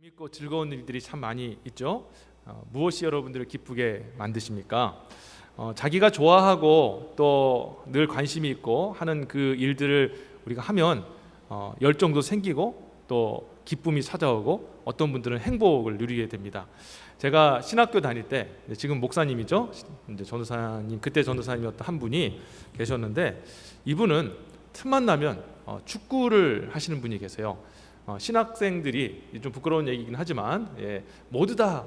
재밌고 즐거운 일들이 참 많이 있죠. 무엇이 여러분들을 기쁘게 만드십니까? 자기가 좋아하고 또 늘 관심이 있고 하는 그 일들을 우리가 하면 열정도 생기고 또 기쁨이 찾아오고 어떤 분들은 행복을 누리게 됩니다. 제가 신학교 다닐 때 지금 목사님이죠. 이제 전도사님, 그때 전도사님이었던 한 분이 계셨는데 이분은 틈만 나면 축구를 하시는 분이 계세요. 신학생들이 좀 부끄러운 얘기긴 하지만 모두 다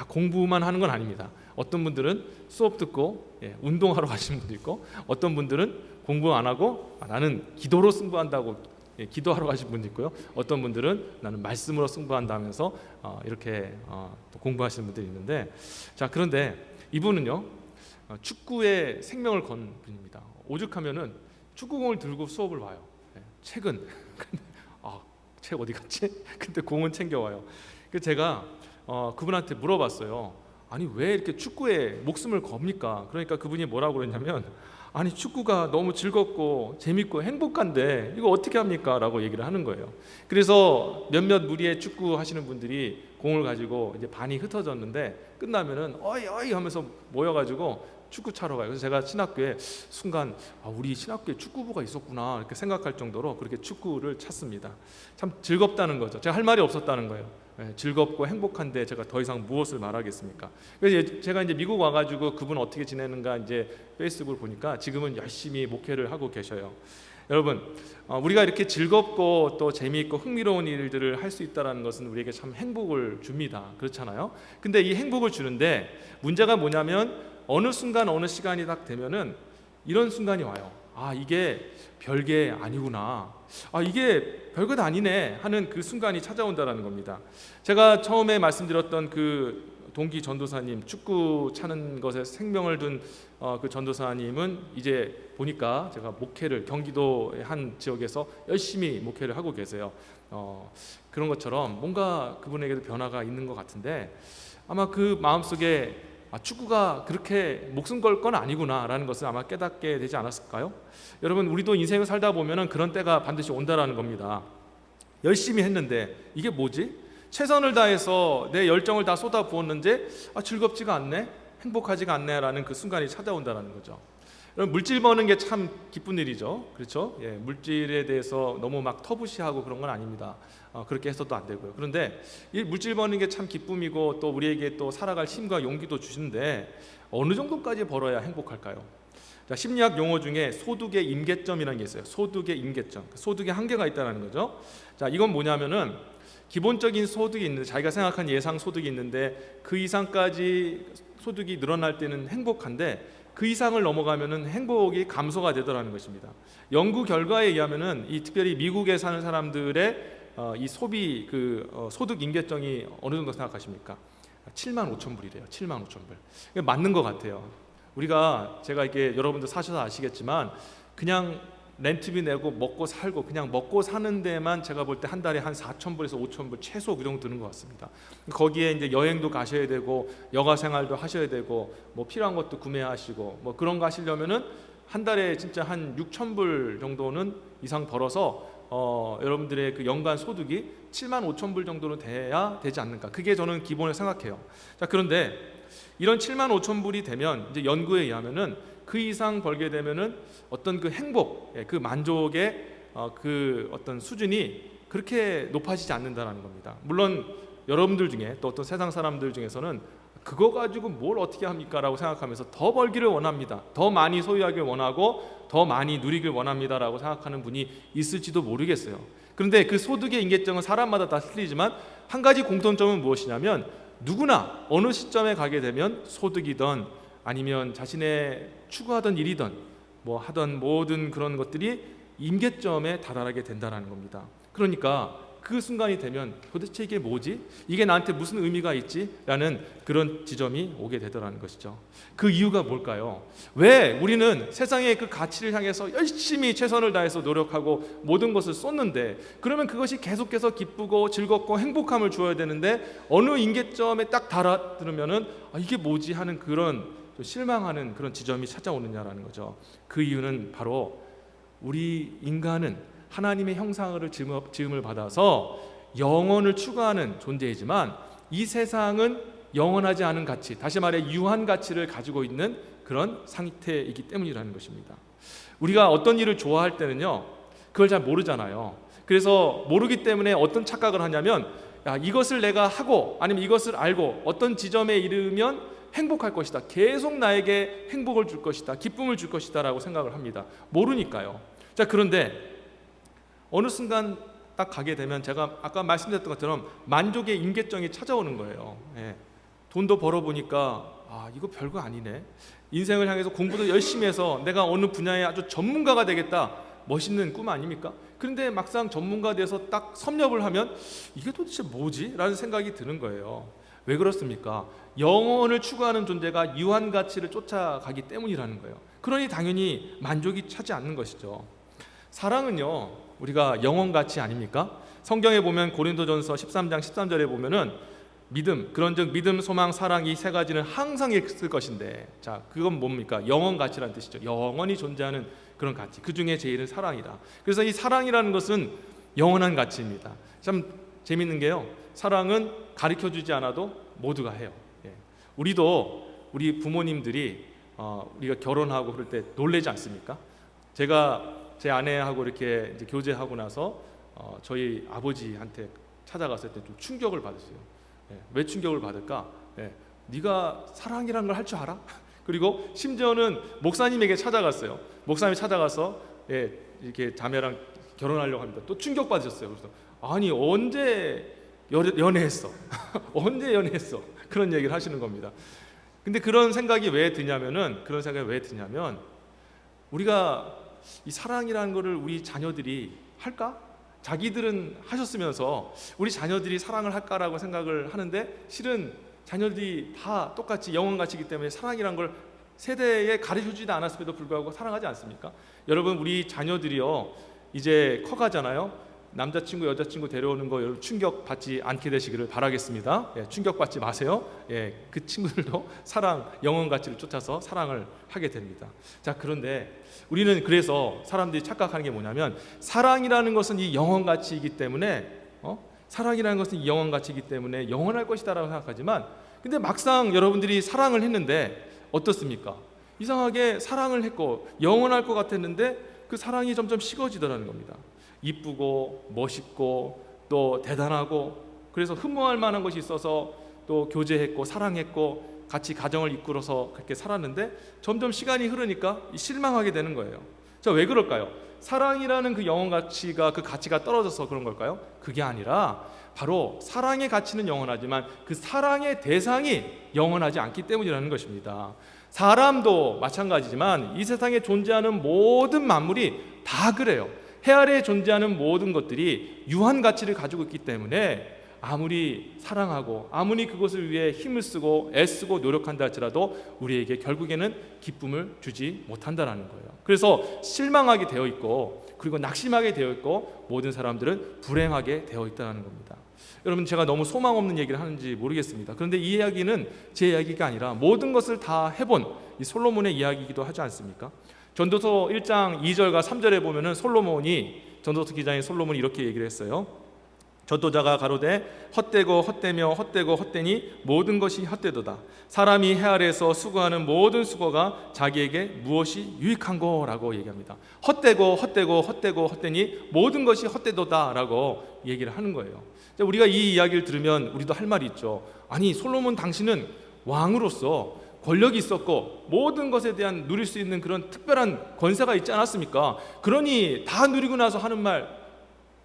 공부만 하는 건 아닙니다. 어떤 분들은 수업 듣고 운동하러 가시는 분도 있고, 어떤 분들은 공부 안 하고 나는 기도로 승부한다고 기도하러 가시는 분도 있고요. 어떤 분들은 나는 말씀으로 승부한다 하면서 이렇게 또 공부하시는 분들이 있는데, 자, 그런데 이분은요 축구에 생명을 건 분입니다. 오죽하면은 축구공을 들고 수업을 봐요. 책은 책 어디 갔지? 근데 공은 챙겨와요. 그래서 제가 그분한테 물어봤어요. 아니 왜 이렇게 축구에 목숨을 겁니까? 그러니까 그분이 뭐라고 그랬냐면, 아니 축구가 너무 즐겁고 재밌고 행복한데 이거 어떻게 합니까? 라고 얘기를 하는 거예요. 그래서 몇몇 무리의 축구 하시는 분들이 공을 가지고 이제 반이 흩어졌는데 끝나면은 어이 어이 하면서 모여가지고 축구 차러 가요. 그래서 제가 신학교에 순간 우리 신학교에 축구부가 있었구나 이렇게 생각할 정도로 그렇게 축구를 찼습니다. 참 즐겁다는 거죠. 제가 할 말이 없었다는 거예요. 즐겁고 행복한데 제가 더 이상 무엇을 말하겠습니까? 그래서 제가 이제 미국 와가지고 그분 어떻게 지내는가 이제 페이스북을 보니까 지금은 열심히 목회를 하고 계셔요. 여러분, 우리가 이렇게 즐겁고 또 재미있고 흥미로운 일들을 할 수 있다는 것은 우리에게 참 행복을 줍니다. 그렇잖아요. 근데 이 행복을 주는데 문제가 뭐냐면 어느 순간 어느 시간이 딱 되면은 이런 순간이 와요. 이게 별게 아니구나. 이게 별것 아니네 하는 그 순간이 찾아온다라는 겁니다. 제가 처음에 말씀드렸던 그 동기 전도사님, 축구 차는 것에 생명을 둔 그 전도사님은 이제 보니까 제가 목회를 경기도의 한 지역에서 열심히 목회를 하고 계세요. 그런 것처럼 뭔가 그분에게도 변화가 있는 것 같은데, 아마 그 마음속에 축구가 그렇게 목숨 걸 건 아니구나라는 것을 아마 깨닫게 되지 않았을까요? 여러분, 우리도 인생을 살다 보면 그런 때가 반드시 온다라는 겁니다. 열심히 했는데 이게 뭐지? 최선을 다해서 내 열정을 다 쏟아 부었는데 즐겁지가 않네, 행복하지가 않네라는 그 순간이 찾아온다는 거죠. 여러분, 물질 버는 게 참 기쁜 일이죠. 그렇죠? 물질에 대해서 너무 막 터부시하고 그런 건 아닙니다. 그렇게 해서도 안 되고요. 그런데 이 물질 버는 게 참 기쁨이고 또 우리에게 또 살아갈 힘과 용기도 주시는데 어느 정도까지 벌어야 행복할까요? 자, 심리학 용어 중에 소득의 임계점이라는 게 있어요. 소득의 임계점, 소득의 한계가 있다는 거죠. 자, 이건 뭐냐면은 기본적인 소득이 있는데, 자기가 생각한 예상 소득이 있는데 그 이상까지 소득이 늘어날 때는 행복한데 그 이상을 넘어가면은 행복이 감소가 되더라는 것입니다. 연구 결과에 의하면은 특별히 미국에 사는 사람들의 이 소비 소득 임계점이 어느 정도 생각하십니까? 7만 5천 불이래요. 7만 5천 불. 맞는 것 같아요. 제가 이게 여러분들 사셔서 아시겠지만 그냥 렌트비 내고 먹고 살고 그냥 먹고 사는 데만 제가 볼 때 한 달에 한 4천 불에서 5천 불 최소 그 정도 드는 것 같습니다. 거기에 이제 여행도 가셔야 되고 여가 생활도 하셔야 되고 뭐 필요한 것도 구매하시고 뭐 그런 거 하시려면은 한 달에 진짜 한 6천 불 정도는 이상 벌어서 여러분들의 그 연간 소득이 7만 5천 불 정도는 돼야 되지 않는가. 그게 저는 기본을 생각해요. 자, 그런데 이런 7만 5천 불이 되면 이제 연구에 의하면은 그 이상 벌게 되면은 어떤 그 행복, 그 만족의 그 어떤 수준이 그렇게 높아지지 않는다는 겁니다. 물론 여러분들 중에 또 어떤 세상 사람들 중에서는 그거 가지고 뭘 어떻게 합니까? 라고 생각하면서 더 벌기를 원합니다. 더 많이 소유하길 원하고 더 많이 누리길 원합니다 라고 생각하는 분이 있을지도 모르겠어요. 그런데 그 소득의 임계점은 사람마다 다 틀리지만 한 가지 공통점은 무엇이냐면 누구나 어느 시점에 가게 되면 소득이든 아니면 자신의 추구하던 일이든 뭐 하던 모든 그런 것들이 임계점에 다다르게 된다는 겁니다. 그러니까 그 순간이 되면 도대체 이게 뭐지? 이게 나한테 무슨 의미가 있지? 라는 그런 지점이 오게 되더라는 것이죠. 그 이유가 뭘까요? 왜 우리는 세상의 그 가치를 향해서 열심히 최선을 다해서 노력하고 모든 것을 쏟는데, 그러면 그것이 계속해서 기쁘고 즐겁고 행복함을 주어야 되는데 어느 임계점에 딱 달아들으면은 이게 뭐지? 하는 그런 실망하는 그런 지점이 찾아오느냐라는 거죠. 그 이유는 바로 우리 인간은 하나님의 형상을 지음을 받아서 영원을 추구하는 존재이지만 이 세상은 영원하지 않은 가치, 다시 말해 유한 가치를 가지고 있는 그런 상태이기 때문이라는 것입니다. 우리가 어떤 일을 좋아할 때는요, 그걸 잘 모르잖아요. 그래서 모르기 때문에 어떤 착각을 하냐면, 야, 이것을 내가 하고 아니면 이것을 알고 어떤 지점에 이르면 행복할 것이다, 계속 나에게 행복을 줄 것이다, 기쁨을 줄 것이다 라고 생각을 합니다. 모르니까요. 자, 그런데 어느 순간 딱 가게 되면 제가 아까 말씀드렸던 것처럼 만족의 임계점이 찾아오는 거예요. 예. 돈도 벌어보니까 이거 별거 아니네. 인생을 향해서 공부도 열심히 해서 내가 어느 분야에 아주 전문가가 되겠다, 멋있는 꿈 아닙니까? 그런데 막상 전문가 돼서 딱 섭렵을 하면 이게 도대체 뭐지? 라는 생각이 드는 거예요. 왜 그렇습니까? 영원을 추구하는 존재가 유한 가치를 쫓아가기 때문이라는 거예요. 그러니 당연히 만족이 차지 않는 것이죠. 사랑은요, 우리가 영원 가치 아닙니까? 성경에 보면 고린도전서 13장 13절에 보면은 믿음, 그런즉 믿음, 소망, 사랑, 이 세 가지는 항상 있을 것인데, 자, 그건 뭡니까? 영원 가치라는 뜻이죠. 영원히 존재하는 그런 가치, 그 중에 제일은 사랑이다. 그래서 이 사랑이라는 것은 영원한 가치입니다. 참 재밌는 게요, 사랑은 가르쳐주지 않아도 모두가 해요. 예. 우리 부모님들이 우리가 결혼하고 그럴 때 놀라지 않습니까? 제가 제 아내하고 이렇게 이제 교제하고 나서 저희 아버지한테 찾아갔을 때 좀 충격을 받았어요. 예, 왜 충격을 받을까? 예, 네가 사랑이라는 걸 할 줄 알아? 그리고 심지어는 목사님에게 찾아갔어요. 목사님이 찾아가서 이렇게 자매랑 결혼하려고 합니다. 또 충격 받으셨어요. 그래서 아니 언제 연애했어? 언제 연애했어? 그런 얘기를 하시는 겁니다. 근데 그런 생각이 왜 드냐면 우리가 이 사랑이라는 거를 우리 자녀들이 할까? 자기들은 하셨으면서 우리 자녀들이 사랑을 할까라고 생각을 하는데, 실은 자녀들이 다 똑같이 영원 가치이기 때문에 사랑이라는 걸 세대에 가르쳐주지도 않았음에도 불구하고 사랑하지 않습니까? 여러분, 우리 자녀들이요 이제 커가잖아요. 남자친구 여자친구 데려오는 거 여러분 충격받지 않게 되시기를 바라겠습니다. 예, 충격받지 마세요. 예, 그 친구들도 사랑, 영원 가치를 쫓아서 사랑을 하게 됩니다. 자, 그런데 우리는 그래서 사람들이 착각하는 게 뭐냐면, 사랑이라는 것은 이 영원 가치이기 때문에 사랑이라는 것은 이 영원 가치이기 때문에 영원할 것이다라고 생각하지만, 근데 막상 여러분들이 사랑을 했는데 어떻습니까? 이상하게 사랑을 했고 영원할 것 같았는데 그 사랑이 점점 식어지더라는 겁니다. 이쁘고 멋있고 또 대단하고, 그래서 흠모할 만한 것이 있어서 또 교제했고 사랑했고 같이 가정을 이끌어서 그렇게 살았는데 점점 시간이 흐르니까 실망하게 되는 거예요. 자, 왜 그럴까요? 사랑이라는 그 영원 가치가, 그 가치가 떨어져서 그런 걸까요? 그게 아니라 바로 사랑의 가치는 영원하지만 그 사랑의 대상이 영원하지 않기 때문이라는 것입니다. 사람도 마찬가지지만 이 세상에 존재하는 모든 만물이 다 그래요. 해 아래에 존재하는 모든 것들이 유한 가치를 가지고 있기 때문에 아무리 사랑하고 아무리 그것을 위해 힘을 쓰고 애쓰고 노력한다 할지라도 우리에게 결국에는 기쁨을 주지 못한다는 거예요. 그래서 실망하게 되어 있고, 그리고 낙심하게 되어 있고, 모든 사람들은 불행하게 되어 있다는 겁니다. 여러분, 제가 너무 소망 없는 얘기를 하는지 모르겠습니다. 그런데 이 이야기는 제 이야기가 아니라 모든 것을 다 해본 이 솔로몬의 이야기이기도 하지 않습니까? 전도서 1장 2절과 3절에 보면은 전도서 기자인 솔로몬이 이렇게 얘기를 했어요. 전도자가 가로되 헛되고 헛되며 헛되고 헛되니 모든 것이 헛되도다. 사람이 해 아래에서 수고하는 모든 수고가 자기에게 무엇이 유익한고라고 얘기합니다. 헛되고 헛되고 헛되고 헛되니 모든 것이 헛되도다라고 얘기를 하는 거예요. 우리가 이 이야기를 들으면 우리도 할 말이 있죠. 아니, 솔로몬 당신은 왕으로서 권력이 있었고 모든 것에 대한 누릴 수 있는 그런 특별한 권세가 있지 않았습니까? 그러니 다 누리고 나서 하는 말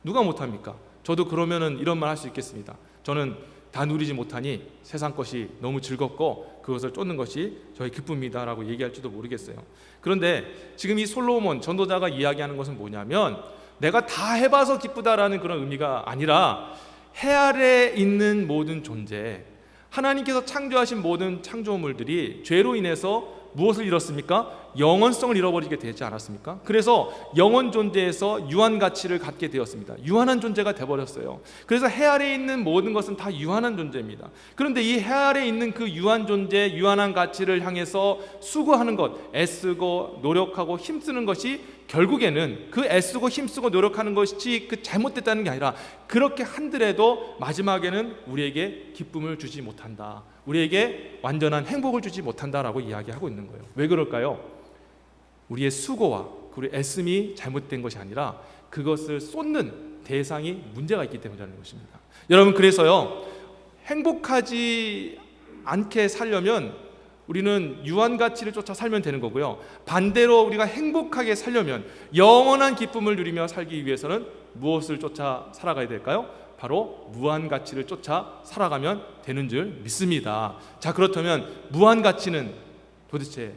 누가 못합니까? 저도 그러면은 이런 말 할 수 있겠습니다. 저는 다 누리지 못하니 세상 것이 너무 즐겁고 그것을 쫓는 것이 저의 기쁨이다 라고 얘기할지도 모르겠어요. 그런데 지금 이 솔로몬 전도자가 이야기하는 것은 뭐냐면, 내가 다 해봐서 기쁘다라는 그런 의미가 아니라 해 아래에 있는 모든 존재, 하나님께서 창조하신 모든 창조물들이 죄로 인해서 무엇을 잃었습니까? 영원성을 잃어버리게 되지 않았습니까? 그래서 영원 존재에서 유한 가치를 갖게 되었습니다. 유한한 존재가 되어버렸어요. 그래서 해 아래에 있는 모든 것은 다 유한한 존재입니다. 그런데 이 해 아래에 있는 그 유한 존재, 유한한 가치를 향해서 수고하는 것, 애쓰고 노력하고 힘쓰는 것이 결국에는 그 애쓰고 힘쓰고 노력하는 것이 그 잘못됐다는 게 아니라 그렇게 한들에도 마지막에는 우리에게 기쁨을 주지 못한다, 우리에게 완전한 행복을 주지 못한다라고 이야기하고 있는 거예요. 왜 그럴까요? 우리의 수고와 우리 애씀이 잘못된 것이 아니라 그것을 쏟는 대상이 문제가 있기 때문이라는 것입니다. 여러분, 그래서요, 행복하지 않게 살려면 우리는 유한 가치를 쫓아 살면 되는 거고요, 반대로 우리가 행복하게 살려면, 영원한 기쁨을 누리며 살기 위해서는 무엇을 쫓아 살아가야 될까요? 바로 무한 가치를 쫓아 살아가면 되는 줄 믿습니다. 자, 그렇다면 무한 가치는 도대체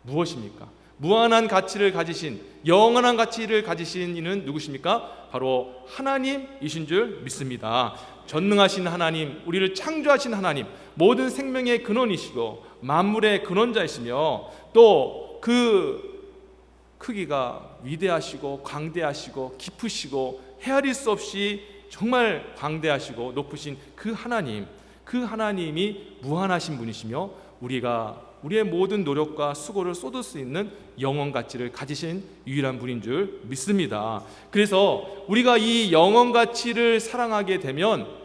무엇입니까? 무한한 가치를 가지신, 영원한 가치를 가지신 이는 누구십니까? 바로 하나님이신 줄 믿습니다. 전능하신 하나님, 우리를 창조하신 하나님, 모든 생명의 근원이시고 만물의 근원자이시며 또 그 크기가 위대하시고 광대하시고 깊으시고 헤아릴 수 없이 정말 광대하시고 높으신 그 하나님, 그 하나님이 무한하신 분이시며 우리의 모든 노력과 수고를 쏟을 수 있는 영원 가치를 가지신 유일한 분인 줄 믿습니다. 그래서 우리가 이 영원 가치를 사랑하게 되면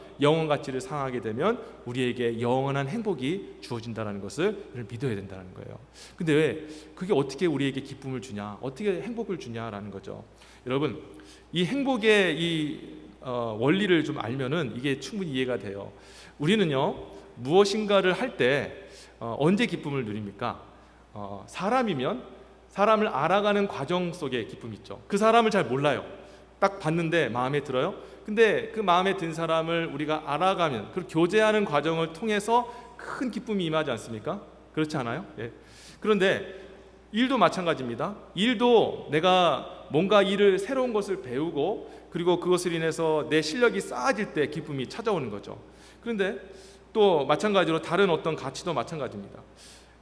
우리에게 영원한 행복이 주어진다는 것을 믿어야 된다는 거예요. 근데 왜 그게 어떻게 우리에게 기쁨을 주냐, 어떻게 행복을 주냐라는 거죠. 여러분, 이 행복의 이 원리를 좀 알면은 이게 충분히 이해가 돼요. 우리는요, 무엇인가를 할 때 언제 기쁨을 누립니까? 사람이면 사람을 알아가는 과정 속에 기쁨이 있죠. 그 사람을 잘 몰라요. 딱 봤는데 마음에 들어요. 근데 그 마음에 든 사람을 우리가 알아가면, 그 교제하는 과정을 통해서 큰 기쁨이 임하지 않습니까? 그렇지 않아요? 예. 그런데 일도 마찬가지입니다. 일도 내가 뭔가 새로운 것을 배우고 그리고 그것을 인해서 내 실력이 쌓아질 때 기쁨이 찾아오는 거죠. 그런데 또 마찬가지로 다른 어떤 가치도 마찬가지입니다.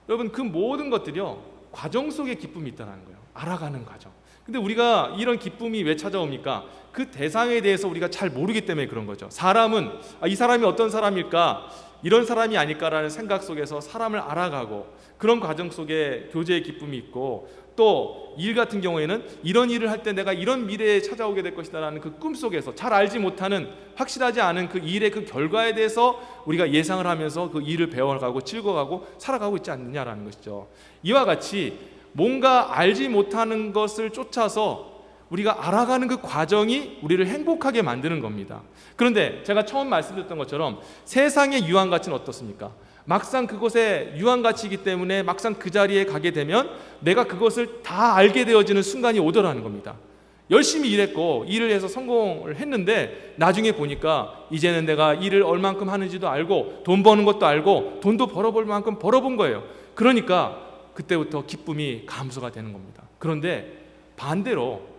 여러분, 그 모든 것들이요, 과정 속에 기쁨이 있다는 거예요. 알아가는 과정. 근데 우리가 이런 기쁨이 왜 찾아옵니까? 그 대상에 대해서 우리가 잘 모르기 때문에 그런 거죠. 사람은 이 사람이 어떤 사람일까, 이런 사람이 아닐까라는 생각 속에서 사람을 알아가고 그런 과정 속에 교제의 기쁨이 있고, 또 일 같은 경우에는 이런 일을 할 때 내가 이런 미래에 찾아오게 될 것이다라는 그 꿈 속에서 잘 알지 못하는, 확실하지 않은 그 일의 그 결과에 대해서 우리가 예상을 하면서 그 일을 배워가고 즐거워하고 살아가고 있지 않느냐라는 것이죠. 이와 같이 뭔가 알지 못하는 것을 쫓아서 우리가 알아가는 그 과정이 우리를 행복하게 만드는 겁니다. 그런데 제가 처음 말씀드렸던 것처럼 세상의 유한 가치는 어떻습니까? 막상 그곳에 유한 가치이기 때문에 막상 그 자리에 가게 되면 내가 그것을 다 알게 되어지는 순간이 오더라는 겁니다. 열심히 일했고 일을 해서 성공을 했는데 나중에 보니까 이제는 내가 일을 얼만큼 하는지도 알고 돈 버는 것도 알고 돈도 벌어볼 만큼 벌어본 거예요. 그러니까 그때부터 기쁨이 감소가 되는 겁니다. 그런데 반대로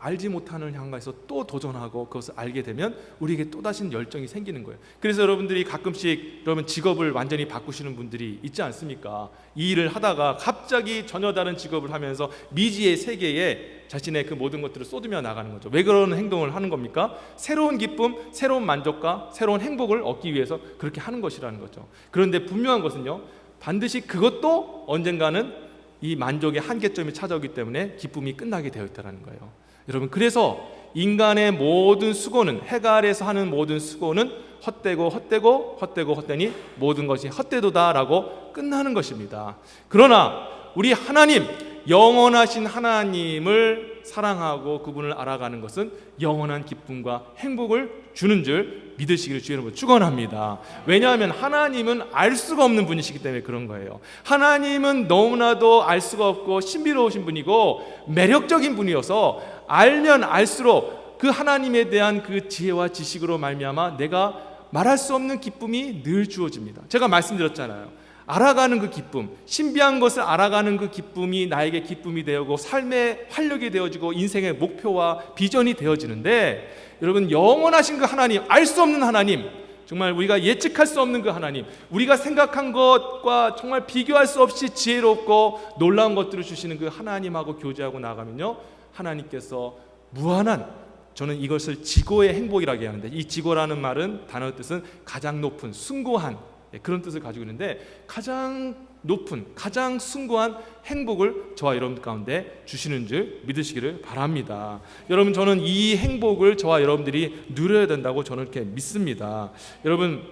알지 못하는 향가에서 또 도전하고 그것을 알게 되면 우리에게 또다시 열정이 생기는 거예요. 그래서 여러분들이 가끔씩 여러분 직업을 완전히 바꾸시는 분들이 있지 않습니까? 이 일을 하다가 갑자기 전혀 다른 직업을 하면서 미지의 세계에 자신의 그 모든 것들을 쏟으며 나가는 거죠. 왜 그런 행동을 하는 겁니까? 새로운 기쁨, 새로운 만족과 새로운 행복을 얻기 위해서 그렇게 하는 것이라는 거죠. 그런데 분명한 것은요, 반드시 그것도 언젠가는 이 만족의 한계점이 찾아오기 때문에 기쁨이 끝나게 되어 있다는 거예요. 여러분, 그래서 인간의 모든 수고는, 해가 아래서 하는 모든 수고는 헛되니 모든 것이 헛되도다라고 끝나는 것입니다. 그러나 우리 하나님, 영원하신 하나님을 사랑하고 그분을 알아가는 것은 영원한 기쁨과 행복을 주는 줄 믿으시기를 주의 이름으로 축원합니다. 왜냐하면 하나님은 알 수가 없는 분이시기 때문에 그런 거예요. 하나님은 너무나도 알 수가 없고 신비로우신 분이고 매력적인 분이어서 알면 알수록 그 하나님에 대한 그 지혜와 지식으로 말미암아 내가 말할 수 없는 기쁨이 늘 주어집니다. 제가 말씀드렸잖아요. 알아가는 그 기쁨, 신비한 것을 알아가는 그 기쁨이 나에게 기쁨이 되고 삶의 활력이 되어지고 인생의 목표와 비전이 되어지는데, 여러분, 영원하신 그 하나님, 알 수 없는 하나님, 정말 우리가 예측할 수 없는 그 하나님, 우리가 생각한 것과 정말 비교할 수 없이 지혜롭고 놀라운 것들을 주시는 그 하나님하고 교제하고 나가면요, 하나님께서 무한한, 저는 이것을 지고의 행복이라고 하는데, 이 지고라는 말은 단어 뜻은 가장 높은, 숭고한, 그런 뜻을 가지고 있는데, 가장 높은, 가장 숭고한 행복을 저와 여러분 가운데 주시는 줄 믿으시기를 바랍니다. 여러분, 저는 이 행복을 저와 여러분들이 누려야 된다고 저는 이렇게 믿습니다. 여러분,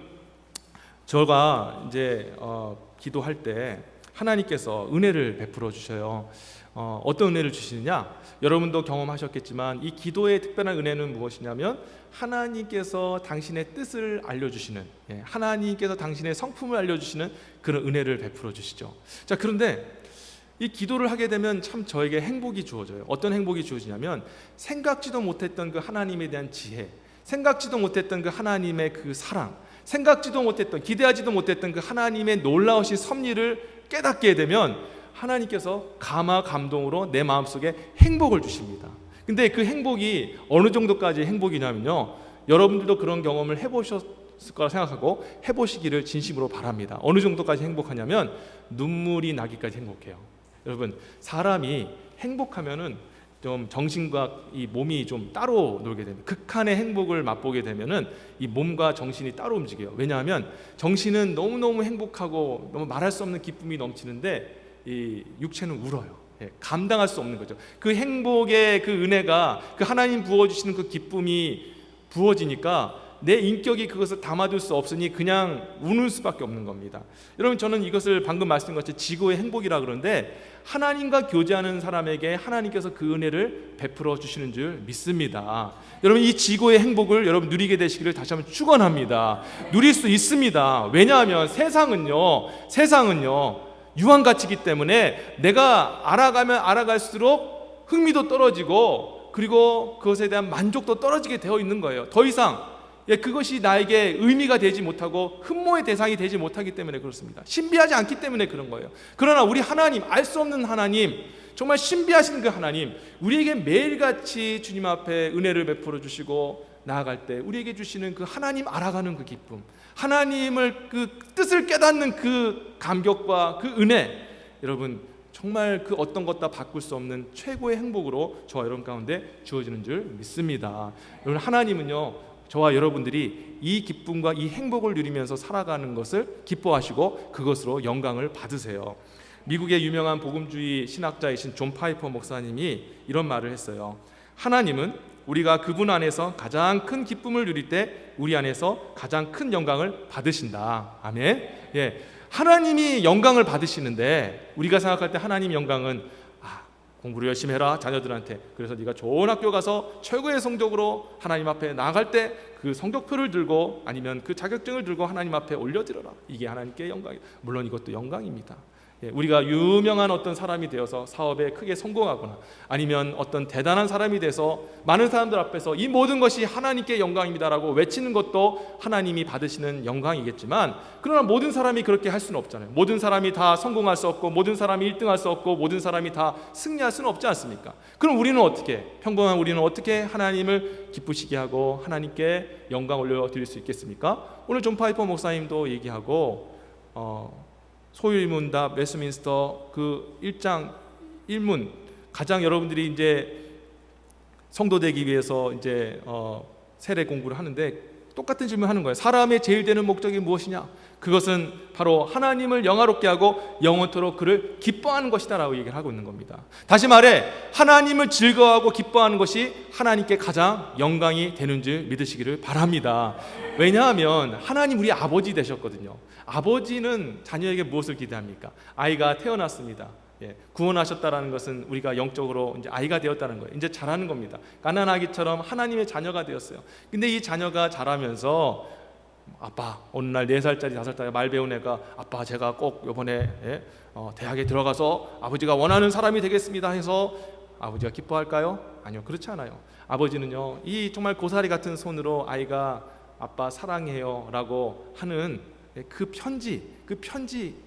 제가 이제 기도할 때 하나님께서 은혜를 베풀어 주셔요. 어떤 은혜를 주시느냐? 여러분도 경험하셨겠지만 이 기도의 특별한 은혜는 무엇이냐면, 하나님께서 당신의 뜻을 알려주시는, 하나님께서 당신의 성품을 알려주시는 그런 은혜를 베풀어 주시죠. 자, 그런데 이 기도를 하게 되면 참 저에게 행복이 주어져요. 어떤 행복이 주어지냐면, 생각지도 못했던 그 하나님에 대한 지혜, 생각지도 못했던 그 하나님의 그 사랑, 생각지도 못했던, 기대하지도 못했던 그 하나님의 놀라우신 섭리를 깨닫게 되면 하나님께서 감화 감동으로 내 마음속에 행복을 주십니다. 근데 그 행복이 어느 정도까지 행복이냐면요, 여러분들도 그런 경험을 해보셨을 거라 생각하고 해보시기를 진심으로 바랍니다. 어느 정도까지 행복하냐면 눈물이 나기까지 행복해요. 여러분, 사람이 행복하면은 좀 정신과 이 몸이 좀 따로 놀게 됩니다. 극한의 행복을 맛보게 되면은 이 몸과 정신이 따로 움직여요. 왜냐하면 정신은 너무너무 행복하고 너무 말할 수 없는 기쁨이 넘치는데 이 육체는 울어요. 감당할 수 없는 거죠. 그 행복의 그 은혜가, 그 하나님 부어주시는 그 기쁨이 부어지니까 내 인격이 그것을 담아둘 수 없으니 그냥 우는 수밖에 없는 겁니다. 여러분, 저는 이것을 방금 말씀드린 것처럼 지고의 행복이라 그러는데, 하나님과 교제하는 사람에게 하나님께서 그 은혜를 베풀어 주시는 줄 믿습니다. 여러분, 이 지고의 행복을 여러분 누리게 되시기를 다시 한번 축원합니다. 누릴 수 있습니다. 왜냐하면 세상은요 유한가치이기 때문에 내가 알아가면 알아갈수록 흥미도 떨어지고, 그리고 그것에 대한 만족도 떨어지게 되어 있는 거예요. 더 이상 그것이 나에게 의미가 되지 못하고 흠모의 대상이 되지 못하기 때문에 그렇습니다. 신비하지 않기 때문에 그런 거예요. 그러나 우리 하나님, 알 수 없는 하나님, 정말 신비하신 그 하나님, 우리에게 매일같이 주님 앞에 은혜를 베풀어 주시고 나아갈 때 우리에게 주시는 그 하나님 알아가는 그 기쁨, 하나님을 그 뜻을 깨닫는 그 감격과 그 은혜, 여러분 정말 그 어떤 것 다 바꿀 수 없는 최고의 행복으로 저와 여러분 가운데 주어지는 줄 믿습니다. 여러분, 하나님은요 저와 여러분들이 이 기쁨과 이 행복을 누리면서 살아가는 것을 기뻐하시고 그것으로 영광을 받으세요. 미국의 유명한 복음주의 신학자이신 존 파이퍼 목사님이 이런 말을 했어요. 하나님은 우리가 그분 안에서 가장 큰 기쁨을 누릴 때 우리 안에서 가장 큰 영광을 받으신다. 아멘. 하나님이 영광을 받으시는데, 우리가 생각할 때 하나님 영광은 공부를 열심히 해라 자녀들한테, 그래서 네가 좋은 학교 가서 최고의 성적으로 하나님 앞에 나아갈 때 그 성적표를 들고 아니면 그 자격증을 들고 하나님 앞에 올려드려라. 이게 하나님께 영광이다. 물론 이것도 영광입니다. 우리가 유명한 어떤 사람이 되어서 사업에 크게 성공하거나 아니면 어떤 대단한 사람이 돼서 많은 사람들 앞에서 이 모든 것이 하나님께 영광입니다라고 외치는 것도 하나님이 받으시는 영광이겠지만, 그러나 모든 사람이 그렇게 할 수는 없잖아요. 모든 사람이 다 성공할 수 없고, 모든 사람이 1등할 수 없고, 모든 사람이 다 승리할 수는 없지 않습니까? 그럼 우리는 어떻게, 평범한 우리는 어떻게 하나님을 기쁘시게 하고 하나님께 영광 올려드릴 수 있겠습니까? 오늘 존 파이퍼 목사님도 얘기하고, 소유문답 웨스트민스터 그 1장 1문, 가장 여러분들이 이제 성도 되기 위해서 이제 세례 공부를 하는데 똑같은 질문을 하는 거예요. 사람의 제일 되는 목적이 무엇이냐? 그것은 바로 하나님을 영화롭게 하고 영원토록 그를 기뻐하는 것이다 라고 얘기를 하고 있는 겁니다. 다시 말해, 하나님을 즐거워하고 기뻐하는 것이 하나님께 가장 영광이 되는 줄 믿으시기를 바랍니다. 왜냐하면 하나님 우리 아버지 되셨거든요. 아버지는 자녀에게 무엇을 기대합니까? 아이가 태어났습니다. 구원하셨다라는 것은 우리가 영적으로 이제 아이가 되었다는 거예요. 이제 자라는 겁니다. 가난아기처럼 하나님의 자녀가 되었어요. 근데 이 자녀가 자라면서 아빠, 어느 날 4살짜리 5살짜리 말 배운 애가 아빠, 제가 꼭 이번에 대학에 들어가서 아버지가 원하는 사람이 되겠습니다 해서 아버지가 기뻐할까요? 아니요, 그렇지 않아요. 아버지는요, 이 정말 고사리 같은 손으로 아이가 아빠 사랑해요 라고 하는 그 편지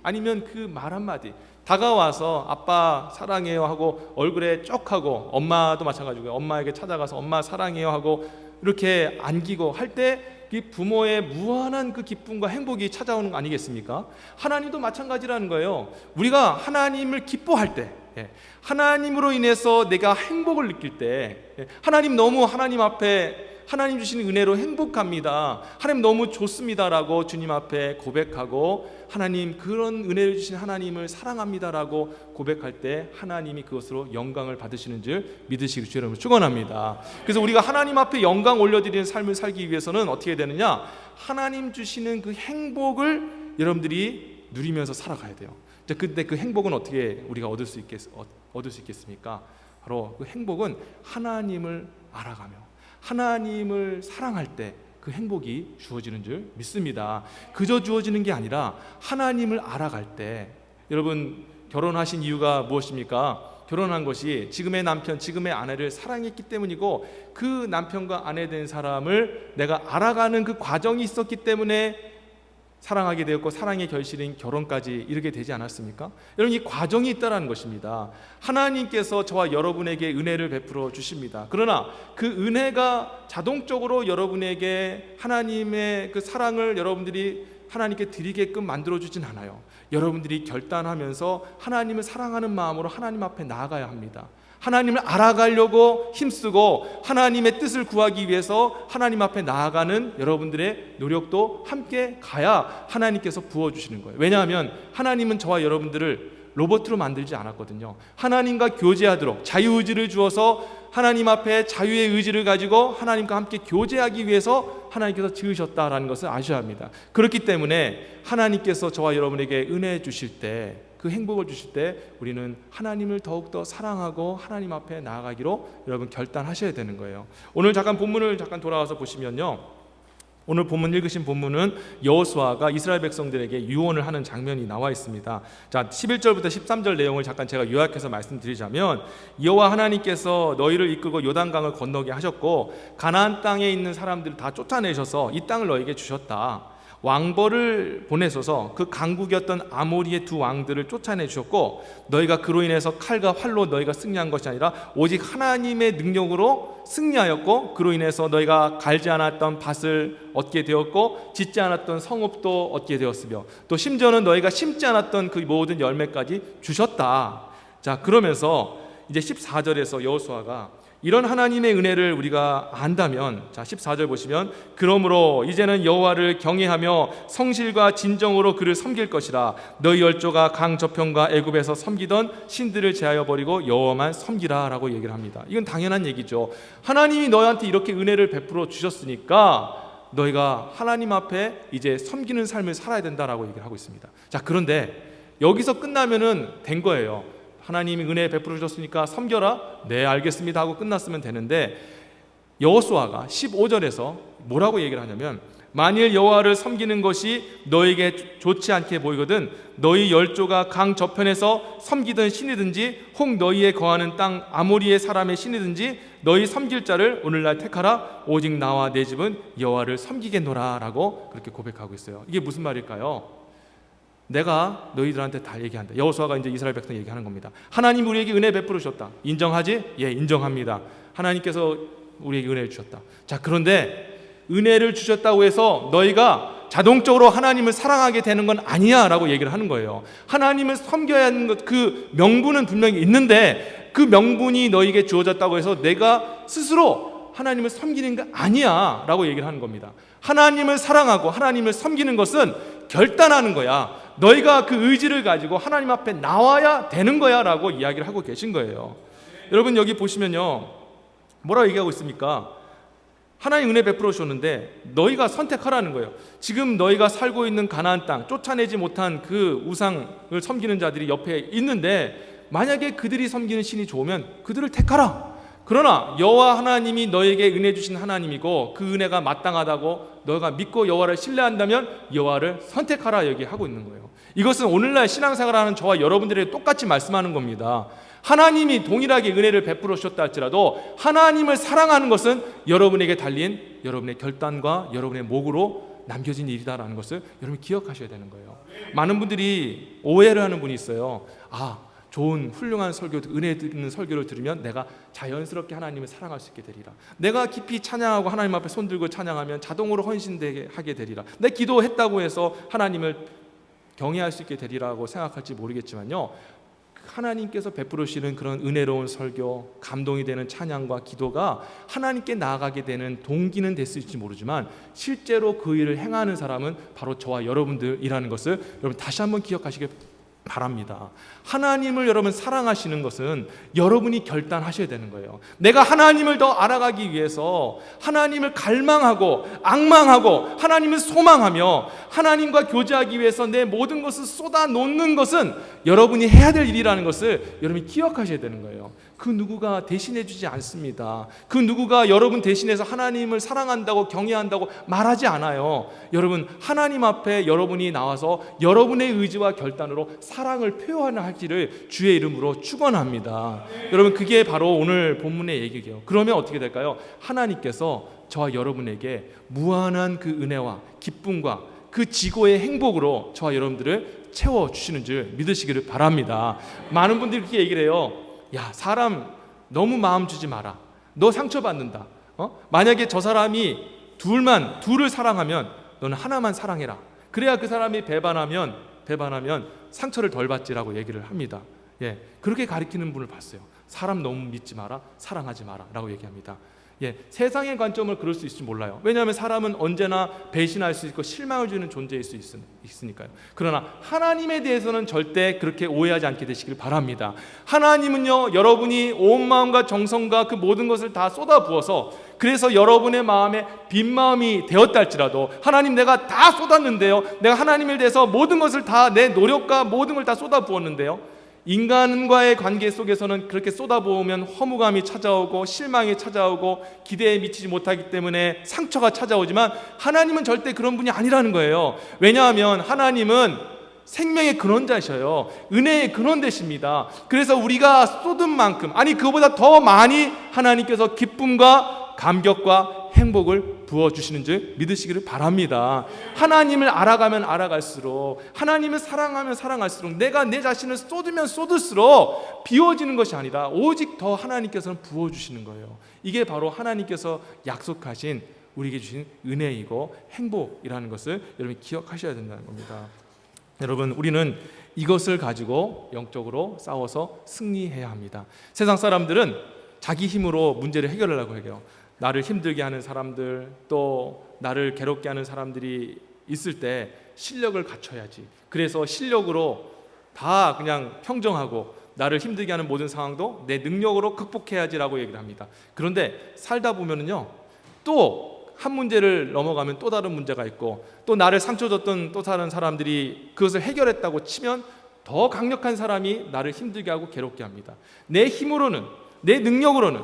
아니면 그 말 한마디, 다가와서 아빠 사랑해요 하고 얼굴에 쪽 하고, 엄마도 마찬가지고요, 엄마에게 찾아가서 엄마 사랑해요 하고 이렇게 안기고 할 때 이 부모의 무한한 그 기쁨과 행복이 찾아오는 거 아니겠습니까? 하나님도 마찬가지라는 거예요. 우리가 하나님을 기뻐할 때, 하나님으로 인해서 내가 행복을 느낄 때, 하나님 너무 하나님 앞에 하나님 주시는 은혜로 행복합니다, 하나님 너무 좋습니다라고 주님 앞에 고백하고 하나님 그런 은혜를 주신 하나님을 사랑합니다라고 고백할 때 하나님이 그것으로 영광을 받으시는 줄 믿으시기 주의 이름으로 축원합니다. 그래서 우리가 하나님 앞에 영광 올려드리는 삶을 살기 위해서는 어떻게 되느냐, 하나님 주시는 그 행복을 여러분들이 누리면서 살아가야 돼요. 근데 그 행복은 어떻게 우리가 얻을 수 있겠습니까? 바로 그 행복은 하나님을 알아가며 하나님을 사랑할 때 그 행복이 주어지는 줄 믿습니다. 그저 주어지는 게 아니라 하나님을 알아갈 때, 여러분 결혼하신 이유가 무엇입니까? 결혼한 것이 지금의 남편, 지금의 아내를 사랑했기 때문이고 그 남편과 아내 된 사람을 내가 알아가는 그 과정이 있었기 때문에 사랑하게 되었고 사랑의 결실인 결혼까지 이르게 되지 않았습니까? 여러분, 이 과정이 있다는 것입니다. 하나님께서 저와 여러분에게 은혜를 베풀어 주십니다. 그러나 그 은혜가 자동적으로 여러분에게 하나님의 그 사랑을 여러분들이 하나님께 드리게끔 만들어주진 않아요. 여러분들이 결단하면서 하나님을 사랑하는 마음으로 하나님 앞에 나아가야 합니다. 하나님을 알아가려고 힘쓰고 하나님의 뜻을 구하기 위해서 하나님 앞에 나아가는 여러분들의 노력도 함께 가야 하나님께서 부어주시는 거예요. 왜냐하면 하나님은 저와 여러분들을 로봇으로 만들지 않았거든요. 하나님과 교제하도록 자유의지를 주어서 하나님 앞에 자유의 의지를 가지고 하나님과 함께 교제하기 위해서 하나님께서 지으셨다라는 것을 아셔야 합니다. 그렇기 때문에 하나님께서 저와 여러분에게 은혜 주실 때, 그 행복을 주실 때 우리는 하나님을 더욱더 사랑하고 하나님 앞에 나아가기로 여러분 결단하셔야 되는 거예요. 오늘 잠깐 본문을 돌아와서 보시면요, 오늘 본문 읽으신 본문은 여호수아가 이스라엘 백성들에게 유언을 하는 장면이 나와 있습니다. 자, 11절부터 13절 내용을 잠깐 제가 요약해서 말씀드리자면, 여호와 하나님께서 너희를 이끌고 요단강을 건너게 하셨고 가나안 땅에 있는 사람들을 다 쫓아내셔서 이 땅을 너희에게 주셨다. 왕벌을 보내셔서 그 강국이었던 아모리의 두 왕들을 쫓아내 주셨고, 너희가 그로 인해서 칼과 활로 너희가 승리한 것이 아니라 오직 하나님의 능력으로 승리하였고, 그로 인해서 너희가 갈지 않았던 밭을 얻게 되었고 짓지 않았던 성읍도 얻게 되었으며 또 심지어는 너희가 심지 않았던 그 모든 열매까지 주셨다. 자, 그러면서 이제 14절에서 여호수아가 이런 하나님의 은혜를 우리가 안다면, 자 14절 보시면, 그러므로 이제는 여호와를 경외하며 성실과 진정으로 그를 섬길 것이라. 너희 열조가 강 저편과 애굽에서 섬기던 신들을 제하여 버리고 여호와만 섬기라 라고 얘기를 합니다. 이건 당연한 얘기죠. 하나님이 너희한테 이렇게 은혜를 베풀어 주셨으니까 너희가 하나님 앞에 이제 섬기는 삶을 살아야 된다라고 얘기를 하고 있습니다. 자, 그런데 여기서 끝나면은 된 거예요. 하나님이 은혜 베풀어 주셨으니까 섬겨라, 네 알겠습니다 하고 끝났으면 되는데, 여호수아가 15절에서 뭐라고 얘기를 하냐면, 만일 여호와를 섬기는 것이 너에게 좋지 않게 보이거든 너희 열조가 강 저편에서 섬기던 신이든지 혹 너희에 거하는 땅 아모리의 사람의 신이든지 너희 섬길 자를 오늘날 택하라. 오직 나와 내 집은 여호와를 섬기겠노라 라고 그렇게 고백하고 있어요. 이게 무슨 말일까요? 내가 너희들한테 다 얘기한다. 여호수아가 이제 이스라엘 백성 얘기하는 겁니다. 하나님 우리에게 은혜 베풀으셨다. 인정하지? 예, 인정합니다. 하나님께서 우리에게 은혜를 주셨다. 자, 그런데 은혜를 주셨다고 해서 너희가 자동적으로 하나님을 사랑하게 되는 건 아니야 라고 얘기를 하는 거예요. 하나님을 섬겨야 하는 것, 그 명분은 분명히 있는데 그 명분이 너희에게 주어졌다고 해서 내가 스스로 하나님을 섬기는 거 아니야 라고 얘기를 하는 겁니다. 하나님을 사랑하고 하나님을 섬기는 것은 결단하는 거야. 너희가 그 의지를 가지고 하나님 앞에 나와야 되는 거야 라고 이야기를 하고 계신 거예요. 여러분, 여기 보시면요, 뭐라고 얘기하고 있습니까? 하나님 은혜 베풀어 주셨는데 너희가 선택하라는 거예요. 지금 너희가 살고 있는 가나안 땅, 쫓아내지 못한 그 우상을 섬기는 자들이 옆에 있는데 만약에 그들이 섬기는 신이 좋으면 그들을 택하라. 그러나 여호와 하나님이 너에게 은혜 주신 하나님이고 그 은혜가 마땅하다고 너가 믿고 여호와를 신뢰한다면 여호와를 선택하라 얘기하고 있는 거예요. 이것은 오늘날 신앙생활하는 저와 여러분들에게 똑같이 말씀하는 겁니다. 하나님이 동일하게 은혜를 베풀어 주셨다 할지라도 하나님을 사랑하는 것은 여러분에게 달린 여러분의 결단과 여러분의 몫으로 남겨진 일이다라는 것을 여러분 기억하셔야 되는 거예요. 많은 분들이 오해를 하는 분이 있어요. 좋은 훌륭한 설교, 은혜 있는 설교를 들으면 내가 자연스럽게 하나님을 사랑할 수 있게 되리라. 내가 깊이 찬양하고 하나님 앞에 손들고 찬양하면 자동으로 헌신하게 되리라. 내 기도했다고 해서 하나님을 경외할 수 있게 되리라고 생각할지 모르겠지만요, 하나님께서 베풀으시는 그런 은혜로운 설교, 감동이 되는 찬양과 기도가 하나님께 나아가게 되는 동기는 됐을지 모르지만 실제로 그 일을 행하는 사람은 바로 저와 여러분들이라는 것을 여러분 다시 한번 기억하시길 바랍니다. 하나님을 여러분 사랑하시는 것은 여러분이 결단하셔야 되는 거예요. 내가 하나님을 더 알아가기 위해서 하나님을 갈망하고 앙망하고 하나님을 소망하며 하나님과 교제하기 위해서 내 모든 것을 쏟아 놓는 것은 여러분이 해야 될 일이라는 것을 여러분이 기억하셔야 되는 거예요. 그 누구가 대신해 주지 않습니다. 그 누구가 여러분 대신해서 하나님을 사랑한다고 경외한다고 말하지 않아요. 여러분, 하나님 앞에 여러분이 나와서 여러분의 의지와 결단으로 사랑을 표현할지를 주의 이름으로 축원합니다. 여러분, 그게 바로 오늘 본문의 얘기예요. 그러면 어떻게 될까요? 하나님께서 저와 여러분에게 무한한 그 은혜와 기쁨과 그 지고의 행복으로 저와 여러분들을 채워주시는 줄 믿으시기를 바랍니다. 많은 분들이 그렇게 얘기를 해요. 야, 사람 너무 마음 주지 마라. 너 상처받는다. 만약에 저 사람이 둘을 사랑하면 너는 하나만 사랑해라. 그래야 그 사람이 배반하면 상처를 덜 받지라고 얘기를 합니다. 예, 그렇게 가르치는 분을 봤어요. 사람 너무 믿지 마라, 사랑하지 마라 라고 얘기합니다. 예, 세상의 관점을 그럴 수 있을지 몰라요. 왜냐하면 사람은 언제나 배신할 수 있고 실망을 주는 존재일 수 있으니까요. 그러나 하나님에 대해서는 절대 그렇게 오해하지 않게 되시길 바랍니다. 하나님은요, 여러분이 온 마음과 정성과 그 모든 것을 다 쏟아부어서, 그래서 여러분의 마음에 빈 마음이 되었다 할지라도 하나님, 내가 다 쏟았는데요, 내가 하나님에 대해서 모든 것을 다, 내 노력과 모든 걸 다 쏟아부었는데요, 인간과의 관계 속에서는 그렇게 쏟아부으면 허무감이 찾아오고 실망이 찾아오고 기대에 미치지 못하기 때문에 상처가 찾아오지만 하나님은 절대 그런 분이 아니라는 거예요. 왜냐하면 하나님은 생명의 근원자셔요. 은혜의 근원되십니다. 그래서 우리가 쏟은 만큼, 아니 그보다 더 많이 하나님께서 기쁨과 감격과 행복을 부어주시는 줄 믿으시기를 바랍니다. 하나님을 알아가면 알아갈수록, 하나님을 사랑하면 사랑할수록, 내가 내 자신을 쏟으면 쏟을수록 비워지는 것이 아니라 오직 더 하나님께서는 부어주시는 거예요. 이게 바로 하나님께서 약속하신, 우리에게 주신 은혜이고 행복이라는 것을 여러분이 기억하셔야 된다는 겁니다. 여러분, 우리는 이것을 가지고 영적으로 싸워서 승리해야 합니다. 세상 사람들은 자기 힘으로 문제를 해결하려고 해요. 나를 힘들게 하는 사람들, 또 나를 괴롭게 하는 사람들이 있을 때 실력을 갖춰야지, 그래서 실력으로 다 그냥 평정하고 나를 힘들게 하는 모든 상황도 내 능력으로 극복해야지라고 얘기를 합니다. 그런데 살다 보면은요, 또 한 문제를 넘어가면 또 다른 문제가 있고, 또 나를 상처 줬던 또 다른 사람들이 그것을 해결했다고 치면 더 강력한 사람이 나를 힘들게 하고 괴롭게 합니다. 내 힘으로는, 내 능력으로는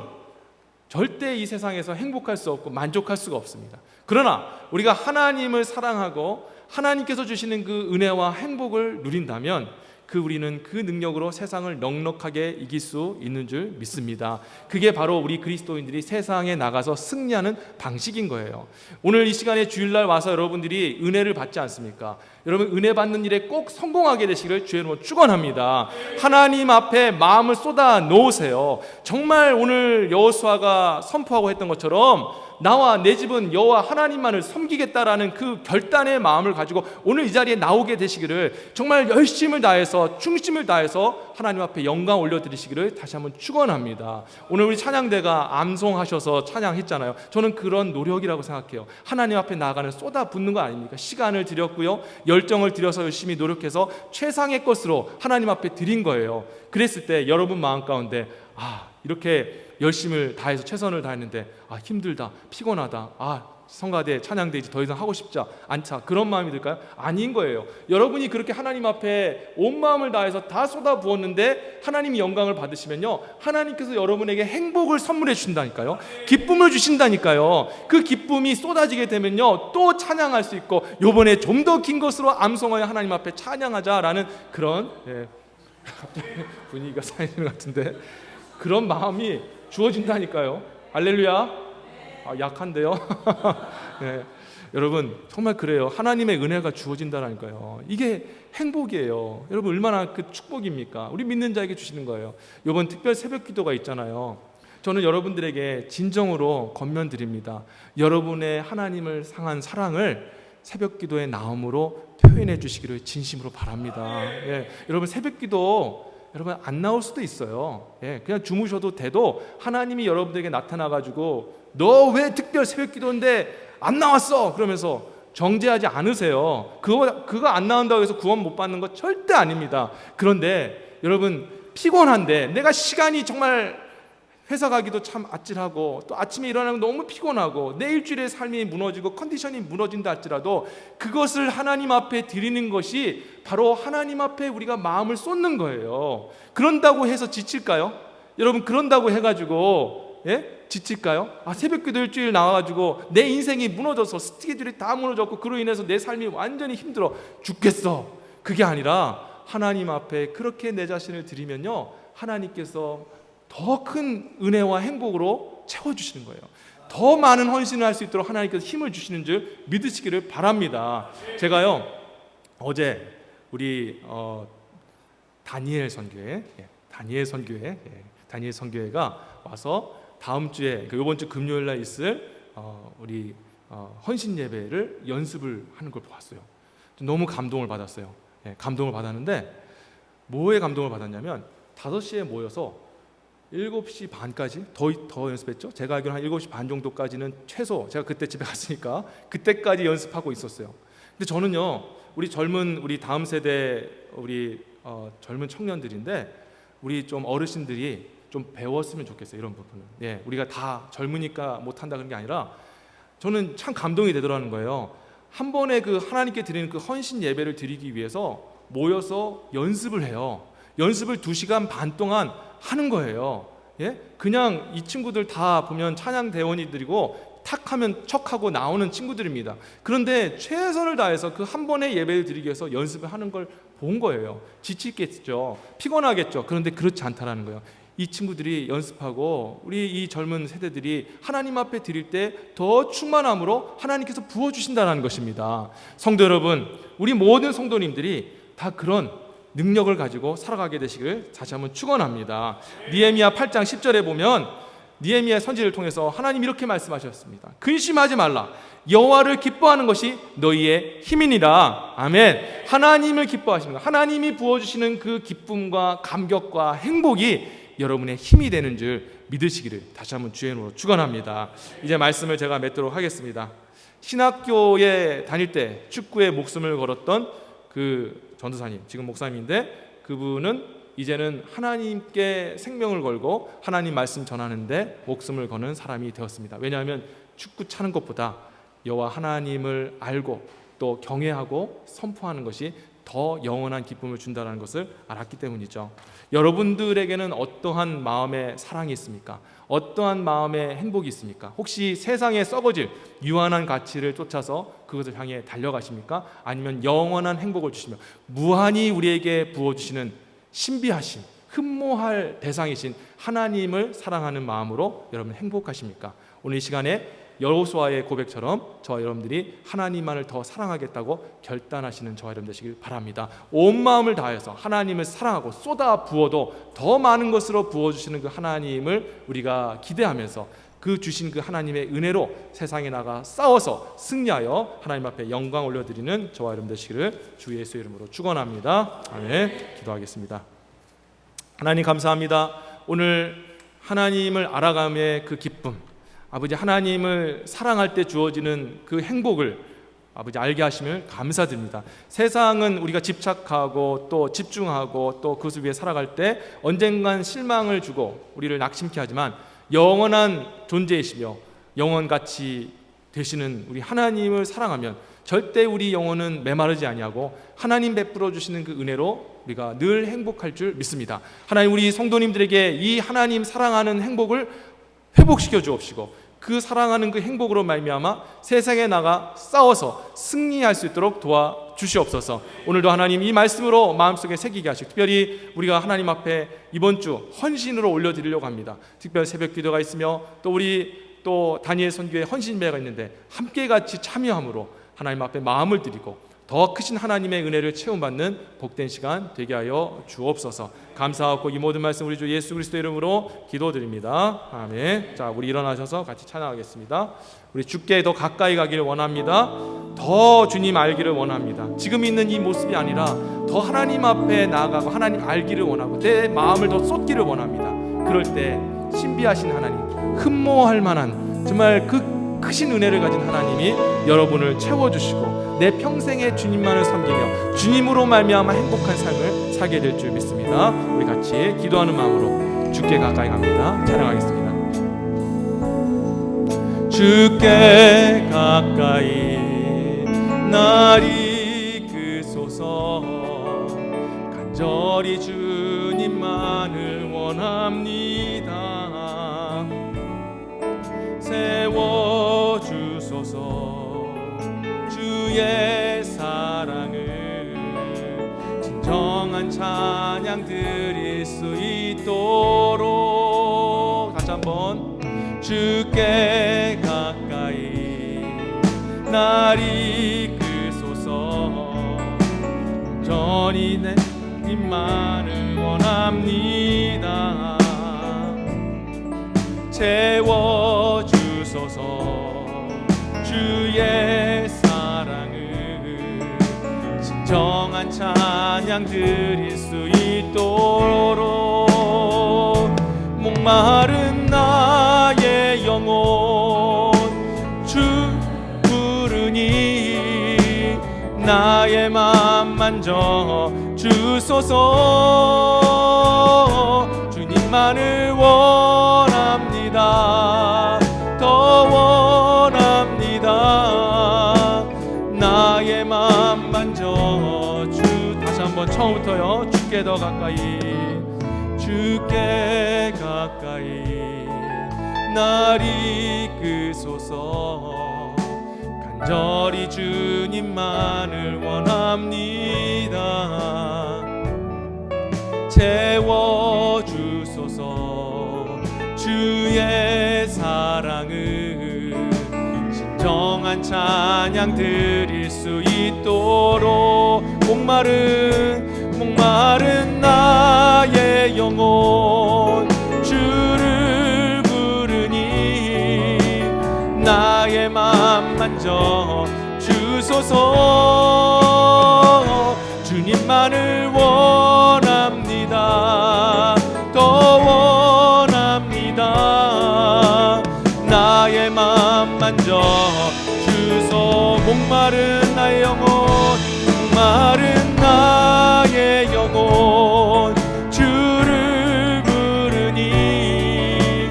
절대 이 세상에서 행복할 수 없고 만족할 수가 없습니다. 그러나 우리가 하나님을 사랑하고 하나님께서 주시는 그 은혜와 행복을 누린다면 우리는 그 능력으로 세상을 넉넉하게 이길 수 있는 줄 믿습니다. 그게 바로 우리 그리스도인들이 세상에 나가서 승리하는 방식인 거예요. 오늘 이 시간에 주일날 와서 여러분들이 은혜를 받지 않습니까? 여러분, 은혜 받는 일에 꼭 성공하게 되시기를 주의 이름으로 축원합니다. 하나님 앞에 마음을 쏟아 놓으세요. 정말 오늘 여호수아가 선포하고 했던 것처럼 나와 내 집은 여호와 하나님만을 섬기겠다라는 그 결단의 마음을 가지고 오늘 이 자리에 나오게 되시기를, 정말 열심을 다해서 충심을 다해서 하나님 앞에 영광 올려드리시기를 다시 한번 축원합니다. 오늘 우리 찬양대가 암송하셔서 찬양했잖아요. 저는 그런 노력이라고 생각해요. 하나님 앞에 나아가는 쏟아붓는 거 아닙니까? 시간을 드렸고요, 열정을 들여서 열심히 노력해서 최상의 것으로 하나님 앞에 드린 거예요. 그랬을 때 여러분 마음 가운데, 이렇게 열심을 다해서 최선을 다했는데 힘들다, 피곤하다, 성가대 찬양대 이제 더 이상 하고 싶지 않다, 그런 마음이 들까요? 아닌 거예요. 여러분이 그렇게 하나님 앞에 온 마음을 다해서 다 쏟아부었는데 하나님이 영광을 받으시면요, 하나님께서 여러분에게 행복을 선물해 주신다니까요. 기쁨을 주신다니까요. 그 기쁨이 쏟아지게 되면요, 또 찬양할 수 있고, 요번에 좀 더 긴 것으로 암송하여 하나님 앞에 찬양하자라는 그런, 갑자기 분위기가 쌓이는 것 같은데, 그런 마음이 주어진다니까요. 할렐루야. 약한데요. 네. 여러분 정말 그래요. 하나님의 은혜가 주어진다라니까요. 이게 행복이에요. 여러분 얼마나 그 축복입니까? 우리 믿는 자에게 주시는 거예요. 이번 특별 새벽 기도가 있잖아요. 저는 여러분들에게 진정으로 권면드립니다. 여러분의 하나님을 향한 사랑을 새벽 기도의 나옴으로 표현해 주시기를 진심으로 바랍니다. 예, 여러분 새벽 기도 여러분 안 나올 수도 있어요. 예, 그냥 주무셔도 돼도 하나님이 여러분들에게 나타나가지고 너 왜 특별 새벽 기도인데 안 나왔어? 그러면서 정죄하지 않으세요. 그거 안 나온다고 해서 구원 못 받는 거 절대 아닙니다. 그런데 여러분 피곤한데 내가 시간이 정말 회사 가기도 참 아찔하고 또 아침에 일어나면 너무 피곤하고 내 일주일의 삶이 무너지고 컨디션이 무너진다 할지라도 그것을 하나님 앞에 드리는 것이 바로 하나님 앞에 우리가 마음을 쏟는 거예요. 그런다고 해서 지칠까요? 여러분 그런다고 해가지고 지칠까요? 새벽 기도 일주일 나와가지고 내 인생이 무너져서 스케줄이 다 무너졌고 그로 인해서 내 삶이 완전히 힘들어 죽겠어. 그게 아니라 하나님 앞에 그렇게 내 자신을 드리면요, 하나님께서 더 큰 은혜와 행복으로 채워주시는 거예요. 더 많은 헌신을 할 수 있도록 하나님께서 힘을 주시는 줄 믿으시기를 바랍니다. 제가요 어제 우리 다니엘 선교회가 와서 다음 주에 이번 주 금요일 날 있을 우리 헌신 예배를 연습을 하는 걸 보았어요. 너무 감동을 받았어요. 감동을 받았는데 뭐에 감동을 받았냐면 5시에 모여서 7시 반까지 더 연습했죠. 제가 알기로는 한 7시 반 정도까지는 최소, 제가 그때 집에 갔으니까 그때까지 연습하고 있었어요. 근데 저는요 우리 다음 세대 젊은 청년들인데 우리 좀 어르신들이 좀 배웠으면 좋겠어요. 이런 부분은 우리가 다 젊으니까 못한다 그런 게 아니라 저는 참 감동이 되더라는 거예요. 한 번에 그 하나님께 드리는 그 헌신 예배를 드리기 위해서 모여서 연습을 해요. 연습을 2시간 반 동안 하는 거예요. 그냥 이 친구들 다 보면 찬양 대원이들이고 탁 하면 척하고 나오는 친구들입니다. 그런데 최선을 다해서 그 한 번의 예배를 드리기 위해서 연습을 하는 걸 본 거예요. 지치겠죠, 피곤하겠죠. 그런데 그렇지 않다라는 거예요. 이 친구들이 연습하고 우리 이 젊은 세대들이 하나님 앞에 드릴 때 더 충만함으로 하나님께서 부어주신다는 것입니다. 성도 여러분, 우리 모든 성도님들이 다 그런 능력을 가지고 살아가게 되시길 다시 한번 축원합니다. 느헤미야 8장 10절에 보면 느헤미야 선지를 통해서 하나님 이렇게 말씀하셨습니다. 근심하지 말라. 여호와를 기뻐하는 것이 너희의 힘이니라. 아멘. 하나님을 기뻐하시는 것, 하나님이 부어주시는 그 기쁨과 감격과 행복이 여러분의 힘이 되는 줄 믿으시기를 다시 한번 주의 이름으로 축원합니다. 이제 말씀을 제가 맺도록 하겠습니다. 신학교에 다닐 때 축구에 목숨을 걸었던 그 전도사님, 지금 목사님인데 그분은 이제는 하나님께 생명을 걸고 하나님 말씀 전하는데 목숨을 거는 사람이 되었습니다. 왜냐하면 축구 차는 것보다 여호와 하나님을 알고 또 경외하고 선포하는 것이 더 영원한 기쁨을 준다는 것을 알았기 때문이죠. 여러분들에게는 어떠한 마음의 사랑이 있습니까? 어떠한 마음의 행복이 있습니까? 혹시 세상에 썩어질 유한한 가치를 쫓아서 그것을 향해 달려가십니까? 아니면 영원한 행복을 주시며 무한히 우리에게 부어주시는 신비하신 흠모할 대상이신 하나님을 사랑하는 마음으로 여러분 행복하십니까? 오늘 이 시간에 여호수아의 고백처럼 저와 여러분들이 하나님만을 더 사랑하겠다고 결단하시는 저와 여러분 되시길 바랍니다. 온 마음을 다해서 하나님을 사랑하고 쏟아 부어도 더 많은 것으로 부어주시는 그 하나님을 우리가 기대하면서 그 주신 그 하나님의 은혜로 세상에 나가 싸워서 승리하여 하나님 앞에 영광 올려드리는 저와 여러분 되시기를 주 예수의 이름으로 축원합니다. 아멘. 기도하겠습니다. 하나님 감사합니다. 오늘 하나님을 알아감의 그 기쁨, 아버지 하나님을 사랑할 때 주어지는 그 행복을 아버지 알게 하심을 감사드립니다. 세상은 우리가 집착하고 또 집중하고 또 그것을 위해 살아갈 때 언젠간 실망을 주고 우리를 낙심케 하지만 영원한 존재이시며 영원같이 되시는 우리 하나님을 사랑하면 절대 우리 영혼은 메마르지 아니하고 하나님 베풀어 주시는 그 은혜로 우리가 늘 행복할 줄 믿습니다. 하나님 우리 성도님들에게 이 하나님 사랑하는 행복을 회복시켜 주옵시고 그 사랑하는 그 행복으로 말미암아 세상에 나가 싸워서 승리할 수 있도록 도와주시옵소서. 오늘도 하나님 이 말씀으로 마음속에 새기게 하시고 특별히 우리가 하나님 앞에 이번 주 헌신으로 올려드리려고 합니다. 특별 새벽 기도가 있으며 또 우리 또 다니엘 선교회 헌신배가 있는데 함께 같이 참여함으로 하나님 앞에 마음을 드리고 더 크신 하나님의 은혜를 체험받는 복된 시간 되게 하여 주옵소서. 감사하고 이 모든 말씀 우리 주 예수 그리스도 이름으로 기도드립니다. 아멘. 자, 우리 일어나셔서 같이 찬양하겠습니다. 우리 주께 더 가까이 가기를 원합니다. 더 주님 알기를 원합니다. 지금 있는 이 모습이 아니라 더 하나님 앞에 나아가고 하나님 알기를 원하고 내 마음을 더 쏟기를 원합니다. 그럴 때 신비하신 하나님, 흠모할 만한 정말 그 크신 은혜를 가진 하나님이 여러분을 채워주시고 내 평생에 주님만을 섬기며 주님으로 말미암아 행복한 삶을 살게 될 줄 믿습니다. 우리 같이 기도하는 마음으로 주께 가까이 갑니다. 찬양하겠습니다. 주께 가까이 날 이끄소서. 간절히 주님만을 원합니다. 세워주소서. 주의 사랑을 진정한 찬양 드릴 수 있도록 다시 한번 주께 가까이 날 이끄소서. 온전히 내 님만을 원합니다. 채워주소서. 주의 사랑을 진정한 찬양 드릴 수 있도록 목마른 나의 영혼 주 부르니 나의 맘 만져 주소서. 주님만을 원합니다. 더 원합니다. 나의 맘 만져 주. 다시 한번 처음부터요. 주께 더 가까이 주께 가까이 날 이끄소서. 간절히 주님만을 원합니다. 채워주소서. 주의 사랑을 진정한 찬양 드릴 수 있도록 목마른 나의 영혼 주를 부르니 나의 맘 만져 주소서. 주님만을 원합니다. 더 원합니다. 나의 맘 만져 주소. 목마른 나의 영혼 목마른 나의 영혼 주를 부르니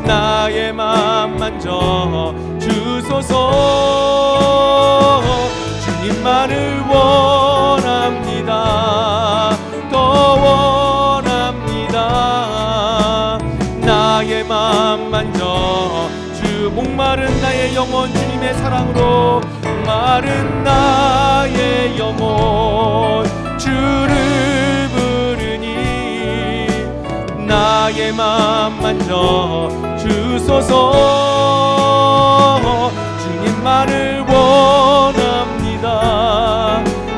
나의 맘 만져 주소서. 주님만을 원합니다. 더 원합니다. 나의 맘 만져 주. 목마른 나의 영혼 주님의 사랑으로 목마른 나의 영혼 주를 부르니 나의 맘 만져 주소서. 주님만을 원합니다.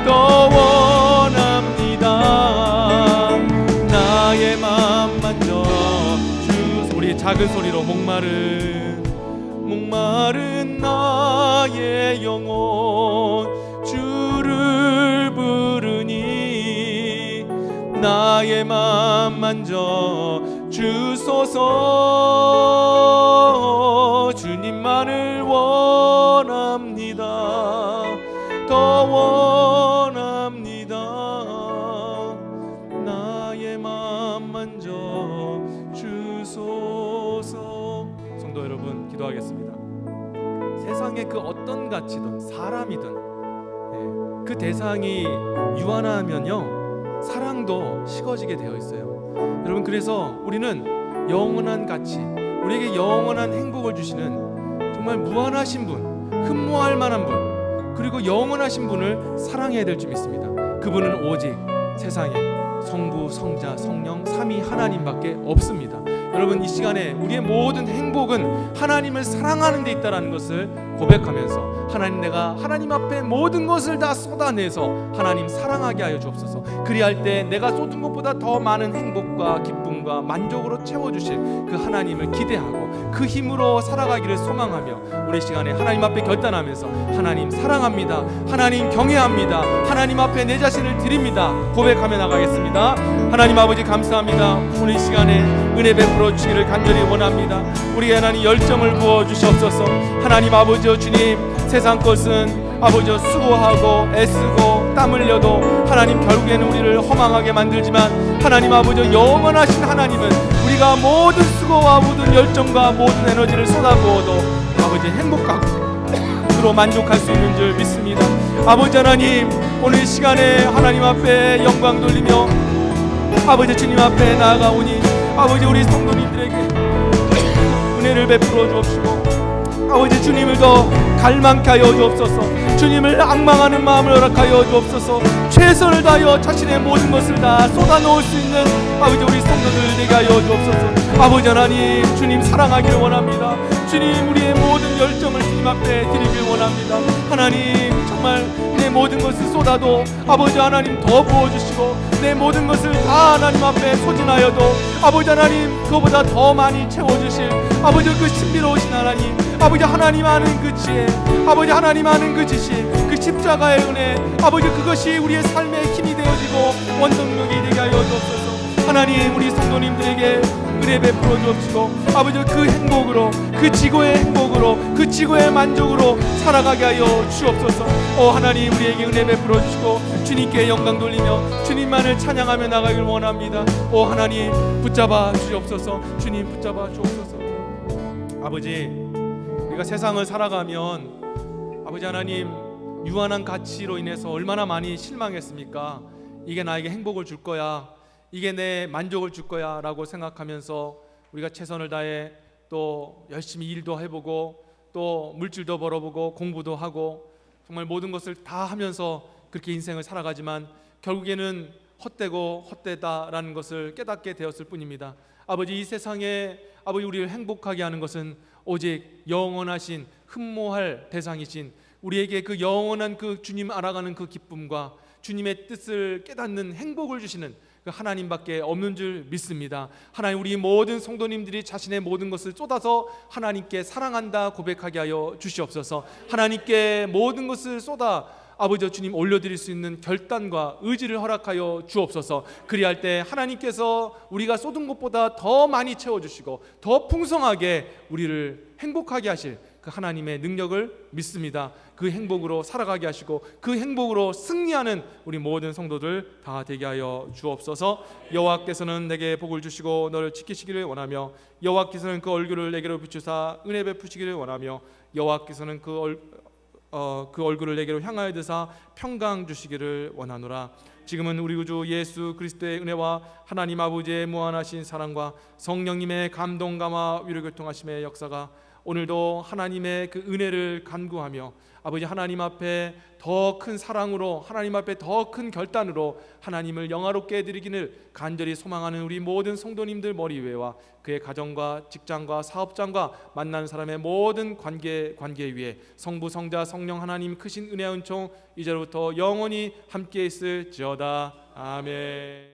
더 원합니다. 나의 맘 만져 주. 우리 작은 소리로 목마른 나의 영혼 주를 부르니 나의 맘 만져 주소서. 주님만을 원합니다. 더 원합니다. 나의 맘 만져 주소서. 성도 여러분, 기도하겠습니다. 세상의 그 어떤 가치든 사람이든 그 대상이 유한하면요 사랑도 식어지게 되어 있어요. 여러분, 그래서 우리는 영원한 가치, 우리에게 영원한 행복을 주시는 정말 무한하신 분, 흠모할 만한 분, 그리고 영원하신 분을 사랑해야 될 줄 믿습니다. 그분은 오직 세상에 성부, 성자, 성령, 삼위 하나님밖에 없습니다. 여러분, 이 시간에 우리의 모든 행복은 하나님을 사랑하는 데 있다는 것을 고백하면서 하나님, 내가 하나님 앞에 모든 것을 다 쏟아내서 하나님 사랑하게 하여 주옵소서. 그리할 때 내가 쏟은 것보다 더 많은 행복과 기쁨과 만족으로 채워주실 그 하나님을 기대하고 그 힘으로 살아가기를 소망하며 우리 시간에 하나님 앞에 결단하면서 하나님 사랑합니다, 하나님 경외합니다, 하나님 앞에 내 자신을 드립니다 고백하며 나가겠습니다. 하나님 아버지 감사합니다. 오늘 이 시간에 은혜 베풀어 주시기를 간절히 원합니다. 우리 하나님 열정을 부어 주시옵소서. 하나님 아버지여 주님, 세상 것은 아버지여 수고하고 애쓰고 땀 흘려도 하나님 결국에는 우리를 허망하게 만들지만 하나님 아버지여 영원하신 하나님은 우리가 모든 수고와 모든 열정과 모든 에너지를 쏟아부어도 아버지 행복하고 만족할 수 있는 줄 믿습니다. 아버지 하나님, 오늘 시간에 하나님 앞에 영광 돌리며 아버지 주님 앞에 나아가오니 아버지 우리 성도님들에게 은혜를 베풀어 주옵시고 아버지 주님을 더 갈망케 하여 주옵소서. 주님을 앙망하는 마음을 허락하여 주옵소서. 최선을 다하여 자신의 모든 것을 다 쏟아놓을 수 있는 아버지 우리 성도들 되게 하여 주옵소서. 아버지 하나님, 주님 사랑하기를 원합니다. 주님, 우리의 모든 열정을 주님 앞에 드리길 원합니다. 하나님, 정말 내 모든 것을 쏟아도 아버지 하나님 더 부어주시고 내 모든 것을 다 하나님 앞에 소진하여도 아버지 하나님 그보다 더 많이 채워주실 아버지 그 신비로우신 하나님, 아버지 하나님 아는 그 지혜, 아버지 하나님 아는 그 지식, 그 십자가의 은혜, 아버지 그것이 우리의 삶의 힘이 되어지고 원동력이 되게 하여 주옵소서. 하나님, 우리 성도님들에게 은혜 베풀어 주옵시고 아버지 그 행복으로, 그 지고의 행복으로, 그 지고의 만족으로 살아가게 하여 주옵소서. 하나님, 우리에게 은혜 베풀어 주시고 주님께 영광 돌리며 주님만을 찬양하며 나가길 원합니다. 하나님, 붙잡아 주옵소서. 주님 붙잡아 주옵소서. 아버지, 우리가 세상을 살아가면 아버지 하나님 유한한 가치로 인해서 얼마나 많이 실망했습니까? 이게 나에게 행복을 줄 거야, 이게 내 만족을 줄 거야 라고 생각하면서 우리가 최선을 다해 또 열심히 일도 해보고 또 물질도 벌어보고 공부도 하고 정말 모든 것을 다 하면서 그렇게 인생을 살아가지만 결국에는 헛되고 헛되다라는 것을 깨닫게 되었을 뿐입니다. 아버지, 이 세상에 아버지 우리를 행복하게 하는 것은 오직 영원하신 흠모할 대상이신 우리에게 그 영원한 그 주님 알아가는 그 기쁨과 주님의 뜻을 깨닫는 행복을 주시는 그 하나님밖에 없는 줄 믿습니다. 하나님, 우리 모든 성도님들이 자신의 모든 것을 쏟아서 하나님께 사랑한다 고백하게 하여 주시옵소서. 하나님께 모든 것을 쏟아 아버지 주님 올려드릴 수 있는 결단과 의지를 허락하여 주옵소서. 그리할 때 하나님께서 우리가 쏟은 것보다 더 많이 채워주시고 더 풍성하게 우리를 행복하게 하실 그 하나님의 능력을 믿습니다. 그 행복으로 살아가게 하시고 그 행복으로 승리하는 우리 모든 성도들 다 되게 하여 주옵소서. 여호와께서는 내게 복을 주시고 너를 지키시기를 원하며 여호와께서는 그 얼굴을 내게로 비추사 은혜 베푸시기를 원하며 여호와께서는 그 얼굴을 내게로 향하여 드사 평강 주시기를 원하노라. 지금은 우리 구주 예수 그리스도의 은혜와 하나님 아버지의 무한하신 사랑과 성령님의 감동감화 위로교통하심의 역사가 오늘도 하나님의 그 은혜를 간구하며 아버지 하나님 앞에 더 큰 사랑으로, 하나님 앞에 더 큰 결단으로 하나님을 영화롭게 해드리기를 간절히 소망하는 우리 모든 성도님들 머리 위에와 그의 가정과 직장과 사업장과 만나는 사람의 모든 관계 위에 성부 성자 성령 하나님 크신 은혜와 은총 이제로부터 영원히 함께 있을지어다. 아멘.